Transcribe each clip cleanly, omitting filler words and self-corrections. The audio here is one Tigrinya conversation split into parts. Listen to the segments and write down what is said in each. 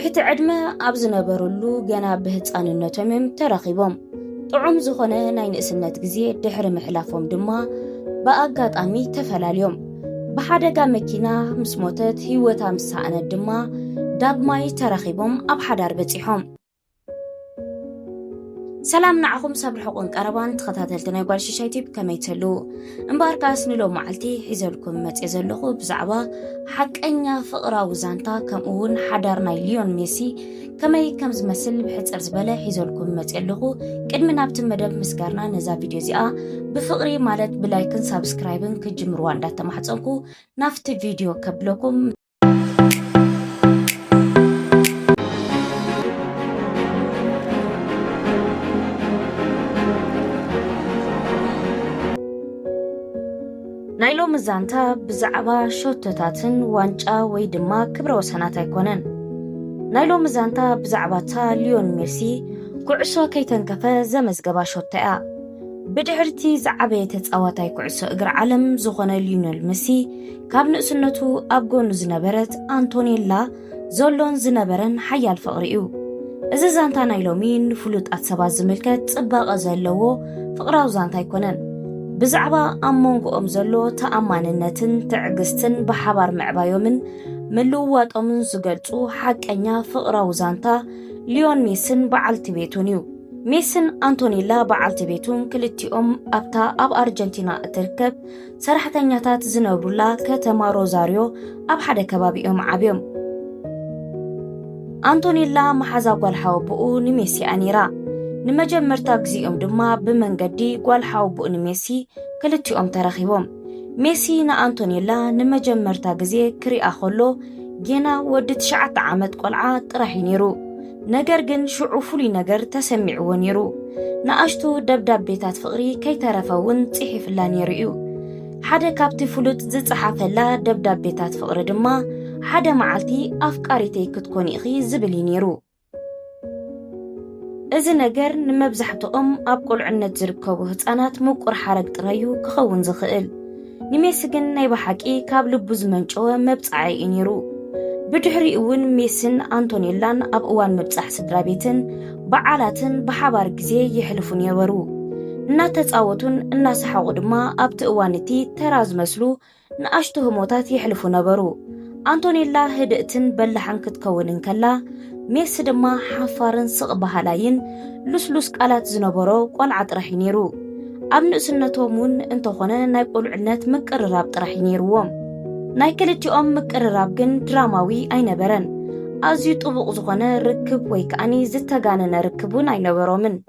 ትحت عدمة أبزنبرلو جنا بهتصاننتهم ترخيبهم طعم زخنة ناي نقسنت جزي دحر محلافهم دما بأقاطامي تفلاليوم بحدقا مكينا مسموتت هيوتا مساعنا دما داقماي ترخيبهم أب حدار بتيحهم سلام نعكم صبر حقون قربان تخطاتلتنا يقال شيشايتي بكما يتلو انباركاس نلو معلتي حيزلكم متيزلخو بزعبا حقنيا فقرا وزانتا كمون حدارنا ليون ميسي كما يكمز مسل بحيث أرزبالة حيزلكم متيزلخو كدمنا بتمدب مسكارنا نزا فيديو زيقا بفقري مالت بلايكن سابسكرايبن كجمروان داتا محتصنكو نافت فيديو كبلوكم نايلو مزانتا بزعبا شوتتاتن وانجا ويدما كبر وسناتا يكونن نايلو مزانتا بزعباتا ليون ميسي كعسو كيتنكفا زمزقبا شوتايا بدحرتي زعبا تتصاواتا كعسو اقر عالم زغنا ليونيل ميسي كاب نقسنتو ابقون زنبرت أنتونيلا زولون زنبرن حيال فقريو إذا زانتا نايلو مين فلوت أتسابا زملكت صباق أزالوو فقراو زانتا يكونن بزعبا أمونغو أمزلو تأماننتن تعقستن بحبار معبايومن ملووات أمن زغلتو حق أنيا فقرا وزانتا ليون ميسن بعالتي بيتونيو ميسن أنتونيلا بعالتي بيتون كلتي أبتا أب أرجنتينا تركب سرحة نياتات زنوبرولا كتما روزاريو أب حدا كبابي عابيوم أنتونيلا محازا قوالحاو بقو نميسي أنيرا نمجمرتا غزيهم دما بمنقدي قوال حاوبو ميسي كلتيهم ترخيبهم ميسي نا أنتونيلا نمجمرتا غزي كري أخولو جينا ودت شعات عامت قلعات راحي نيرو نقرقن شعوفولي نقر تسمعو نيرو ناشتو دبداب بيتات فقري كي ترفاون تيحي فلا نيريو حدا كابتي فلوت زد صحافلا دبداب بيتات فقر دما حدا معالتي أفكاريتي كتكوني إخي زبلي نيرو إذا نجر نمبزحتهم أبقول عنت زركبو هتانات مقر حرق تريو كخون زخيل نميسجن نايبا حكي كابل بوزمنجوا مبصعي إنيرو بدحري اون ميسن أنتونيلان أبقوان مبصح سدرابيتن بعالاتن بحبار جزي يحلفون يورو ناتت أوتون الناس حاقدما أبت اوانتي تراز مسلو ناشتو هموتات يحلفون برو أنتونيلا هدئتن بلحن كتكونن كلا ميس دما حفارن سق بهالاين لسلوس قالات زنبرو قلعت راح ينيرو أبن سنتومون انتخونا ناي قلعنات مقرراب راح ينيروهم ناي كلتيوم مقرراب جن دراماوي أي نبرن أزيو طبق زغنا ركب ويكاني زتغاننا ركبون أي نبرومن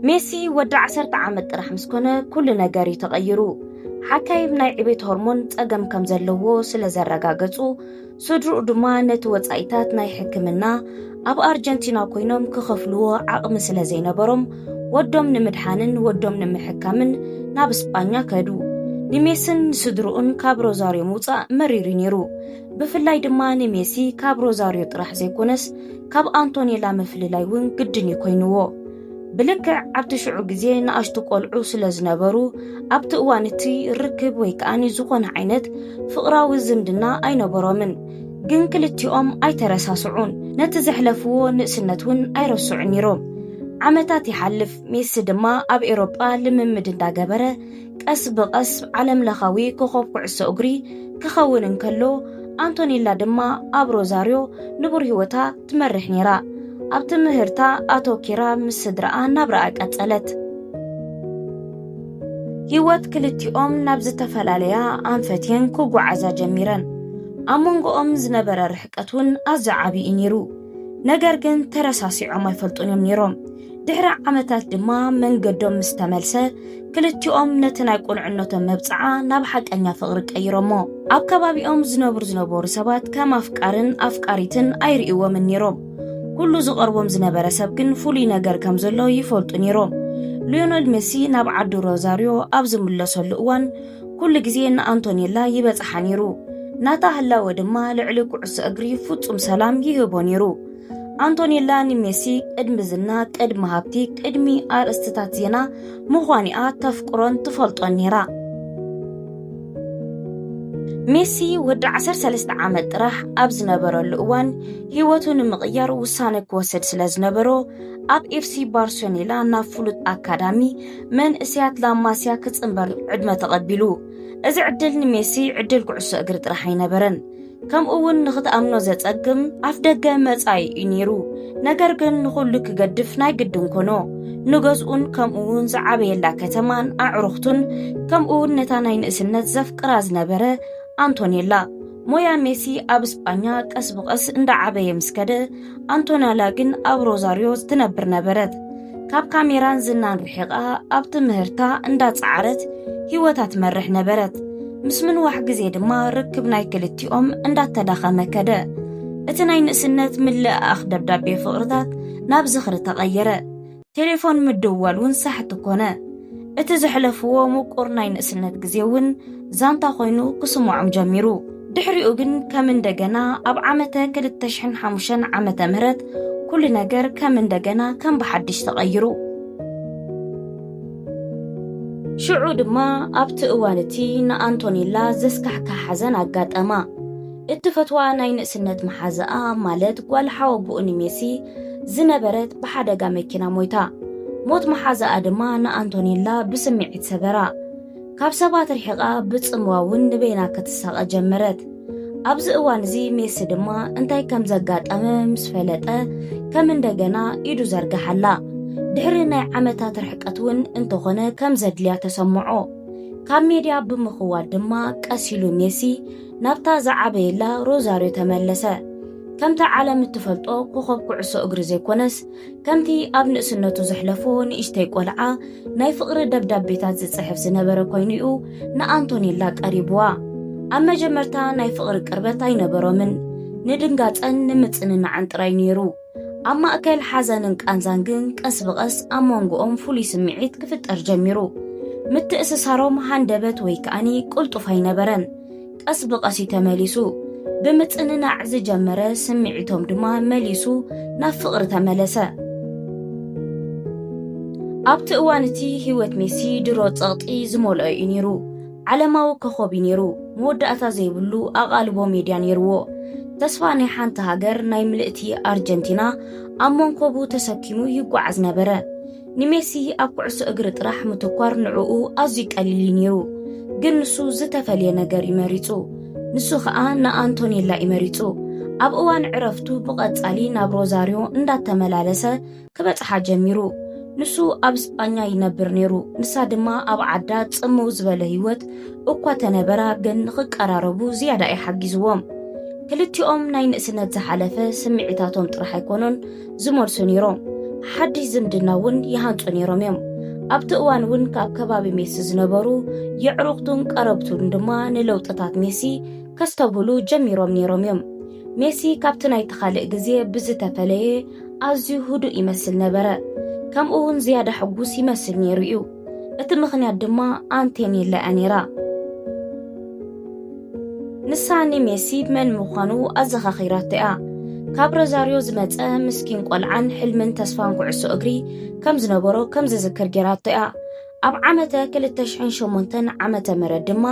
ميسي ودع 10 عامت راح مسكونا كل نجاري تغيرو حكايب ناي عبيت هرمون تأقم كم زلوو سلزرقاقتو صدرو دما نتوت ايتات ناي حكمنا اب أرجنتينا كوينوم كخفلوو عقم سلزينا بروم ودوم نمدحانن ودوم نمحكامن ناب اسبانيا كدو نميسن صدروون كاب روزاريو موتا مريري نيرو بفلاي دما نميسي كاب روزاريو طرح زيكونس كاب أنتونيلا مفللايون قدني كوينوو بلكع عبتشعو جزي ناشتو قلعو سلزنبرو عبتو وانتي ركب ويكاني زخون عينت فقراو الزمدنا اي نبرومن جن كلتيوم اي ترساسعون نتزحلفو نقسنتون اي رسعون نيروم عمتات يحلف ميس دما اب ايروبا لممدن دا قبرة قس بقس علم لخاوي كخوف قعسو اقري كخون انكلو أنتونيلا دما اب روزاريو نبور هيوتا تمرح نيرا أبت مهرتا أتو كيرا مسدرا نبرأك أتسألت هيوات كلتيوم نبز تفلاليا أنفتين كوغو عزا جميرا أمونغو زنبرا رحكتون أزعابي إنيرو نقرقن ترساسي عما يفلطون يمنيروم دحرا عمتات دما من قدوم مستملسة كلتيوم نتناي قلعنوتا مبصعا نبحق أنيا فغرق أيرومو أبكبابي زنبور سبات كما أفكاريتن أيرئيو من نيروم كل زقربهم زنبرا سبكن فولي نجر كمزلو يفولط نيروم ليونيل ميسي ناب عدو روزاريو أبزم الله صلوان كل جزين أنتونيلا يبز حنيرو ناتا هلا ودما لعلق عس أجري فوتم سلام يهبونيرو أنتونيلا نميسي قدم زنا قدم هابتي قدمي استاتينا مغوانيات تفكرون تفولط نيرا ሜሲ ወዲ 13 ዓመት ጥራሕ ኣብ ዝነበረሉ እዋን ህይወቱ ንምቕያር ውሳነ ክወስድ ስለ ዝነበሮ ኣብ ኤፍሲ ባርሴሎና ናብ ፍሉጥ ኣካዳሚ መንእስያት ላማሲያ ክጽምበር ዕድመ ተቐቢሉ። እዚ ዕድል ንሜሲ ዕድል ኩዕሶ እግሪ ጥራሕ ኣይነበረን፣ ከምኡውን ንኽትኣምኖ ዘጸግም ኣፍ ደገ መጻኢ እዩ ነይሩ። ነገር ግን ንኹሉ ክገድፍ ናይ ግድን ኮኖ ንገዝኡን ከምኡውን ዝዓበየላ ከተማን ኣዕሩኽቱን ከምኡውን ነታ ናይ ንእስነት ዘፍቅራ ዝነበረ አንቶኔላ ሞያ ሜሲ ኣብ እስጳኛ ቀስ ብቐስ እንዳዓበየ ምስከደ አንቶኔላ ግን ኣብ ሮዛሪዮ ትነብር ነበረት። ካብ ካሜራን ዝናን ርሒቓ ኣብ ትምህርታ እንዳጻዕረት ህይወታ ትመርሕ ነበረት። ምስ ምንዋሕ ግዜ ድማ ርክብ ናይ ክልቲኦም እንዳተዳኸመ ከደ። እቲ ናይ ንእስነት ምልእኣኽ ደብዳቤ ፍቕርታት ናብ ዝኽሪ ተቐየረ። ቴሌፎን ምድዋል እውን ሳሕቲ ኮነ። እቲ ዘሕለፍዎ ምቁር ናይ ንእስነት ግዜ እውን ዛንታ ኮይኑ ክስምዖም ጀሚሩ። ድሕሪኡ ግን ከም እንደገና ኣብ ዓመተ 2005 ዓመተ ምህረት ኩሉ ነገር ከም እንደገና ከም በሓድሽ ተቐይሩ። ሽዑ ድማ ኣብቲ እዋን እቲ ንኣንቶኔላ ዘስካሕካ ሓዘን ኣጋጠማ። እቲ ፈትዋ ናይ ንእስነት መሓዘኣ ማለት ጓል ሓወቡኡ ሜሲ ዝነበረት ብሓደጋ መኪና ሞይታ። ሞት መሓዘኣ ድማ ንኣንቶኔላ ብስምዒት ሰበራ። ካብ ሰባት ርሒቓ ብጽምዋውን ንበይና ክትሳቐ ጀመረት። ኣብዚ እዋን እዚ ሜሲ ድማ እንታይ ከም ዘጋጠመ ምስ ፈለጠ ከም እንደገና ኢዱ ዘርጋሓላ። ድሕሪ ናይ ዓመታት ርሕቀት እውን እንተኾነ ከም ዘድልያ ተሰምዖ። ካብ ሜድያ ብምኽዋድ ድማ ቀሲሉ ሜሲ ናብታ ዝዓበየላ ሮዛሪዮ ተመለሰ። ከምቲ ዓለም እትፈልጦ ኮኸብ ኩዕሶ እግሪ ዘይኮነስ ከምቲ ኣብ ንእስነቱ ዘሕለፎ ንእሽተይ ቆልዓ ናይ ፍቕሪ ደብዳቤታት ዝጽሕፍ ዝነበረ ኮይኑኡ ንኣንቶኔላ ቀሪብዋ። ኣብ መጀመርታ ናይ ፍቕሪ ቅርበት ኣይነበሮምን፣ ንድንጋጸን ንምጽንናዕን ጥራይ ነይሩ። ኣብ ማእከል ሓዘንን ቃንዛን ግን ቀስ ብቐስ ኣብ መንጎኦም ፍሉይ ስምዒት ክፍጠር ጀሚሩ። ምትእስሳሮም ሃንደበት ወይ ከኣኒ ቁልጡፍ ኣይነበረን። ቀስ ብቐስ ተመሊሱ። ብምጽንናዕ ዝጀመረ ስምዒቶም ድማ መሊሱ ናብ ፍቕሪ ተመለሰ። ኣብቲ እዋን እቲ ህይወት ሜሲ ድሮ ጸቕጢ ዝመልኦ እዩ ነይሩ። ዓለማዊ ኮኸብ ነይሩ። መወዳእታ ዘይብሉ ኣቓልቦ ሜድያ ነይርዎ። ተስፋ ናይ ሓንቲ ሃገር ናይ ምልእቲ ኣርጀንቲና ኣብ መንኮቡ ተሰኪሙ ይጓዓዝ ነበረ። ንሜሲ ኣብ ኩዕሶ እግሪ ጥራሕ ምትኳር ንዕኡ ኣዝዩ ቀሊል ነይሩ። ግን ንሱ ዝተፈልየ ነገር ይመሪጹ። ንሱ ከዓ ንኣንቶኔላ ይመሪጹ። ኣብ እዋን ዕረፍቱ ብቐጻሊ ናብ ሮዛሪዮ እንዳተመላለሰ ክበጽሓ ጀሚሩ። ንሱ ኣብ እስጳኛ ይነብር ነይሩ። ንሳ ድማ ኣብ ዓዳ ጽምው ዝበለ ህይወት እኳ ተነበራ፣ ግን ንኽቀራረቡ ዝያዳ ይሓጊዝዎም። ክልቲኦም ናይ ንእስነት ዝሓለፈ ስምዒታቶም ጥራሕ ኣይኮኑን ዝመልሱ ነይሮም። ሓድሽ ዝምድና እውን ይሃንጹ ነይሮም እዮም። ኣብቲ እዋን እውን ካብ ከባቢ ሜሲ ዝነበሩ የዕሩኽቱን ቀረብቱን ድማ ንለውጥታት ሜሲ ከስተብሉ ጀሚሮም ነይሮም እዮም። ሜሲ ካብቲ ናይ ተኻልእ ግዜ ብዝተፈለየ ኣዝዩ ህዱእ ይመስል ነበረ። ከምኡውን ዝያዳ ሕጉስ ይመስል ነይሩ እዩ። እቲ ምኽንያት ድማ አንቶኔላ ነይራ። ንሳ ንሜሲ መን ምዃኑ ኣዘኻኺራቶ እያ። ካብ ሮዛሪዮ ዝመጸ ምስኪን ቆልዓን ሕልምን ተስፋን ኩዕሶ እግሪ ከም ዝነበሮ ከም ዝዝክር ጌራቶ እያ። ኣብ ዓመተ 2008 ዓመተ ምህረት ድማ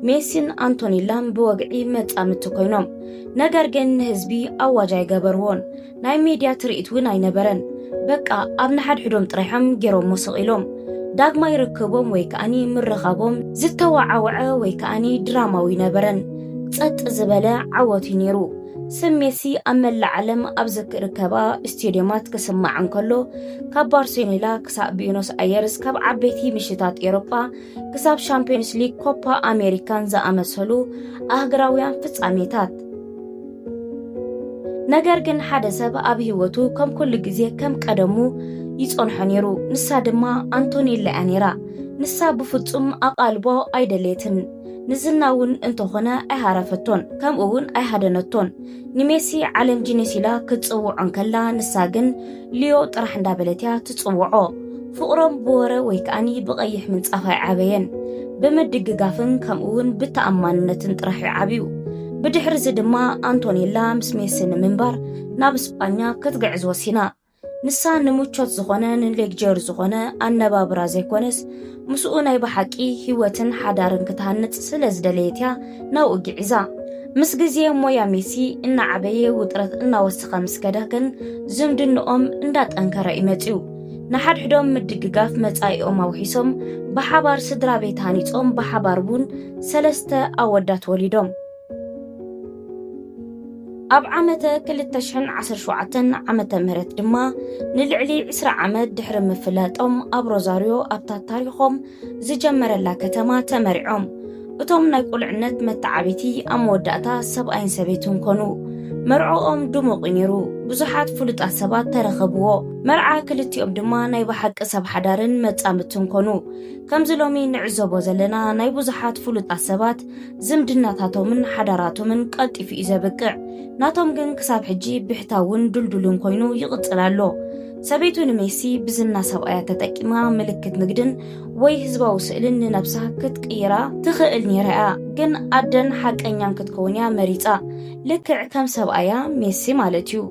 ሜሲን አንቶኔላን ብወግዒ መጻምቲ ኮይኖም፣ ነገር ግን ንህዝቢ ኣዋጅ ኣይገበርዎን። ናይ ሜድያ ትርኢት እውን ኣይነበረን። በቃ ኣብ ንሓድሕዶም ጥራሖም ጌሮም ሙስቕ ኢሎም። ዳግማ ይርክቦም ወይ ከኣኒ ምርኻቦም ዝተዋዓወዐ ወይ ከኣኒ ድራማዊ ነበረን። ጸጥ ዝበለ ዓወቱ ነይሩ። ስም ሜሲ ኣብ መላእ ዓለም ኣብ ዝርከባ ስቴድዮማት ክስማዕ እንከሎ ካብ ባርሴሎና ክሳብ ቢዩኖስ ኣየርስ፣ ካብ ዓበይቲ ምሽታት ኤውሮጳ ክሳብ ሻምፒዮንስ ሊግ፣ ኮፓ ኣሜሪካን ዝኣመሰሉ ኣህጉራውያን ፍጻሜታት። ነገር ግን ሓደ ሰብ ኣብ ህይወቱ ከም ኩሉ ግዜ ከም ቀደሙ ይጸንሖ ነይሩ። ንሳ ድማ አንቶኔላ ነይራ። ንሳ ብፍጹም ኣቓልቦ ኣይደሌትን። ንዝናውን እንተኾነ ኣይሃረፈቶን፣ ከምኡውን ኣይሃደነቶን። ንሜሲ ዓለም ጂኔሲላ ክትጽውዖን ከላ ንሳ ግን ሊዮ ጥራሕ እንዳበለትያ ትጽውዖ። ፍቕሮም ብወረ ወይ ከኣኒ ብቐይሕ ምንጻፍ ኣይዓበየን። ብምድግጋፍን ከምኡውን ብተኣማንነትን ጥራሕ ይዓብዩ። ብድሕሪ እዚ ድማ አንቶኔላ ምስ ሜሲ ንምንባር ናብ እስጳኛ ክትግዕዝ ወሲና። ንሳ ንሙቾት ዝኾነ ንሌግጀር ዝኾነ ኣነባብራ ዘይኮነስ ምስኡ ናይ ብሓቂ ህይወትን ሓዳርን ክትሃንጽ ስለ ዝደለየትያ ናብኡ ጊዒዛ ምስ ግዜ ሞያ ሜሲ እናዓበየ ውጥረት እናወስኸ ምስ ከደ ግን ዝምድንኦም እንዳጠንከረ ይመጽዩ ንሓድሕዶም ምድግጋፍ መጻኢኦም ኣውሒሶም ብሓባር ስድራ ቤት ሃኒጾም ብሓባር ውን 3 ኣወዳት ወሊዶም ኣብ ዓመተ 2017 ዓመተ ምህረት ድማ ንልዕሊ 20 ዓመት ድሕሪ ምፍላጦም ኣብ ሮዛሪዮ ኣብታ ታሪኾም ዝጀመረላ ከተማ ተመሪዖም እቶም ናይ ቁልዕነት መተዓቢቲ ኣብ መወዳእታ ሰብኣይን ሰበይትን ኮኑ መርዖኦም ድሙቕ ነይሩ ብዙሓት ፍሉጣት ሰባት ተረኸብዎ መርዓ ክልቲኦም ድማ ናይ ብሓቂ ሰብ ሓዳርን መጻምትን ኮኑ ከምዚ ሎሚ ንዕዘቦ ዘለና ናይ ብዙሓት ፍሉጣት ሰባት ዝምድናታቶምን ሓዳራቶምን ቀልጢፉ እዩ ዘብቅዕ ናቶም ግን ክሳብ ሕጂ ብሕታውን ድልዱልን ኮይኑ ይቕጽል ኣሎ ሰበይቱ ንሜሲ ብዝና ሰብኣያ ተጠቂማ ምልክት ንግድን ወይ ህዝባዊ ስእልን ንነብሳ ክትቅይራ ትኽእል ነይራ ግን ኣደን ሓቀኛን ክትከውን እያ መሪፃ ልክዕ ከም ሰብኣያ ሜሲ ማለት እዩ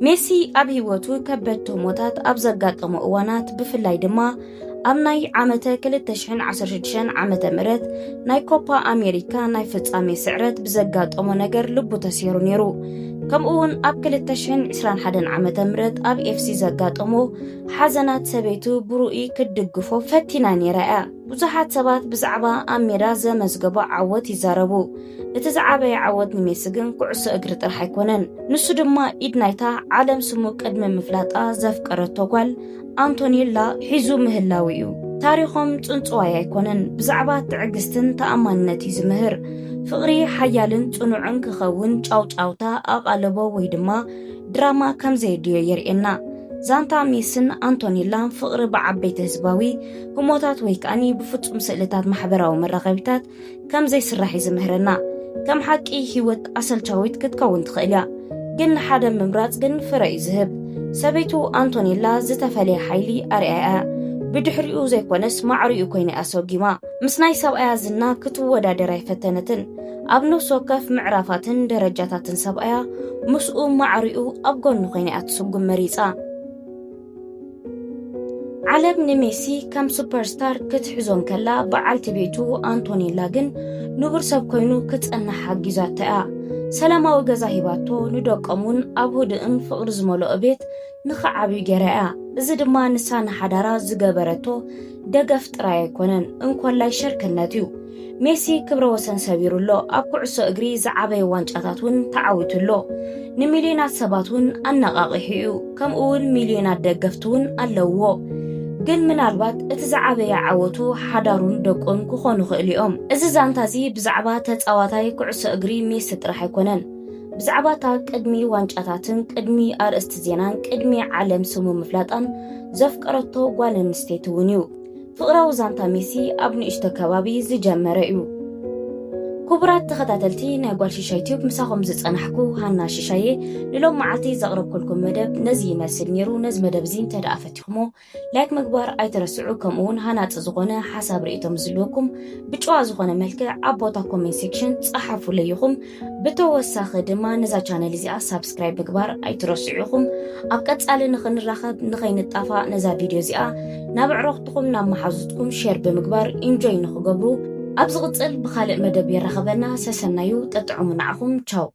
ሜሲ ኣብ ህይወቱ ከበድቲ ሞታት ኣብ ዘጋጠሙ እዋናት ብፍላይ ድማ ኣብ ናይ ዓመተ 2016 ዓመተ ምህረት ናይ ኮፓ ኣሜሪካ ናይ ፍጻሜ ስዕረት ብዘጋጠሞ ነገር ልቡ ተሲሩ ነይሩ ከምኡውን ኣብ 2021 ዓመተ ምህረት ኣብ ኤፍሲ ዘጋጠሞ ሓዘናት ሰበይቱ ብሩኢ ክድግፎ ፈቲና ነይራ ብዙሓት ሰባት ብዛዕባ ኣብ ሜዳ ዘመዝገቦ ዓወት ይዛረቡ እቲ ዝዓበየ ዓወት ንሜሲ ግን ኩዕሶ እግሪ ጥራሕ ኣይኮነን ንሱ ድማ ኢድ ናይታ ዓለም ስሙ ቅድሚ ምፍላጣ ዘፍቀረቶ ጓል ኣንቶኒላ ሒዙ ምህላው እዩ ታሪኾም ጽንጽዋይ ኣይኮነን ብዛዕባ ትዕግስትን ተኣማንነት ዝምህር ፍቕሪ ሓያልን ጽኑዕን ክኸውን ጫውጫውታ ኣቓለቦ ወይ ድማ ድራማ ከም ዘየድዮ የርኤና ዛንታ ሜስን ኣንቶኒላን ፍቕሪ ብዓበይቲ ህዝባዊ ህሞታት ወይ ከኣኒ ብፍጹም ስእልታት ማሕበራዊ መራኸቢታት ከም ዘይስራሕ ዝምህረና ከም ሓቂ ህይወት ኣሰልቻዊት ክትከውን ትኽእል እያ ግን ሓደ ምምራጽ ግን ፍረ እዩ ዝህብ ሰበይቱ ኣንቶኒላ ዝተፈለየ ሓይሊ ኣርኣያ ብድሕሪኡ ዘይኮነስ ማዕሪኡ ኮይና ኣሰጊማ ምስ ናይ ሰብኣያ ዝና ክትወዳደር ኣይፈተነትን ኣብ ነፍሲ ወከፍ ምዕራፋትን ደረጃታትን ሰብኣያ ምስኡ ማዕሪኡ ኣብ ጎኑ ኮይና ኣትስጉም መሪፃ ዓለም ንሜሲ ከም ሱፐርስታር ክትሕዞን ከላ በዓልቲ ቤቱ ኣንቶኒላ ግን ንቡር ሰብ ኮይኑ ክጸንሕ ሓጊዛታ ሰላማዊ ገዛ ሂባቶ ንደቀሙን ኣብ ህድእን ፍቕሪ ዝመልኦ ቤት ንኸዓብዩ ገይራ እዚ ድማ ንሳ ንሓዳራ ዝገበረቶ ደገፍ ጥራይ ኣይኮነን እንኮላይ ሸርክነት እዩ ሜሲ ክብረ ወሰን ሰቢሩሎ ኣብ ኩዕሶ እግሪ ዝዓበየ ዋንጫታት ውን ተዓዊቱሎ ንሚልዮናት ሰባት ውን ኣነቓቂሑ እዩ ከምኡውን ሚልዮናት ደገፍቲ ውን ኣለውዎ ግን ምናልባት እቲ ዝዓበየ ዓወቱ ሓዳሩን ደቆን ክኾኑ ይኽእሉ እዮም እዚ ዛንታዚ ብዛዕባ ተጻዋታይ ኩዕሶ እግሪ ሜሲ ጥራሕ ኣይኮነን ብዛዕባ ቅድሚ ዋንጫታትን ቅድሚ ኣርእስቲ ዜናን ቅድሚ ዓለም ስሙ ምፍላጣን ዘፍቀረቶ ጓል ኣንስተይቲ ውን እዩ ፍቕራዊ ዛንታ ሜሲ ኣብ ንእሽቶ ከባቢ ዝጀመረ እዩ ክቡራት ተኸታተልቲ ናይ ጓል ሽሻይ ቲዩብ ምሳኹም ዝጸናሕኩ ሃና ሽሻዬ ንሎም መዓልቲ ዘቕረብኩልኩም መደብ ነዚ ይመስል ነይሩ ነዚ መደብ እዚ እንተደኣፈቲኹሞ ላይክ ምግባር ኣይትረስዑ ከምኡውን ሃናፂ ዝኾነ ሓሳብ ርእቶም ዝልወኩም ብጨዋ ዝኾነ መልክዕ ኣብ ቦታ ኮሜንት ሴክሽን ጸሓፉ ለይኹም ብተወሳኺ ድማ ነዛ ቻነል እዚኣ ሳብስክራይብ ምግባር ኣይትረስዑኹም ኣብ ቀጻሊ ንኽንራኸብ ንኸይንጣፋእ ነዛ ቪድዮ እዚኣ ናብ ዕረኽትኩም ናብ መሓዙትኩም ሼር ብምግባር ኢንጆይ ንኽገብሩ ኣብ ዝቕጽል ብኻልእ መደብ ይረኸበና ሰሰናዩ ጠጥዑሙ ንዓኹም ቻው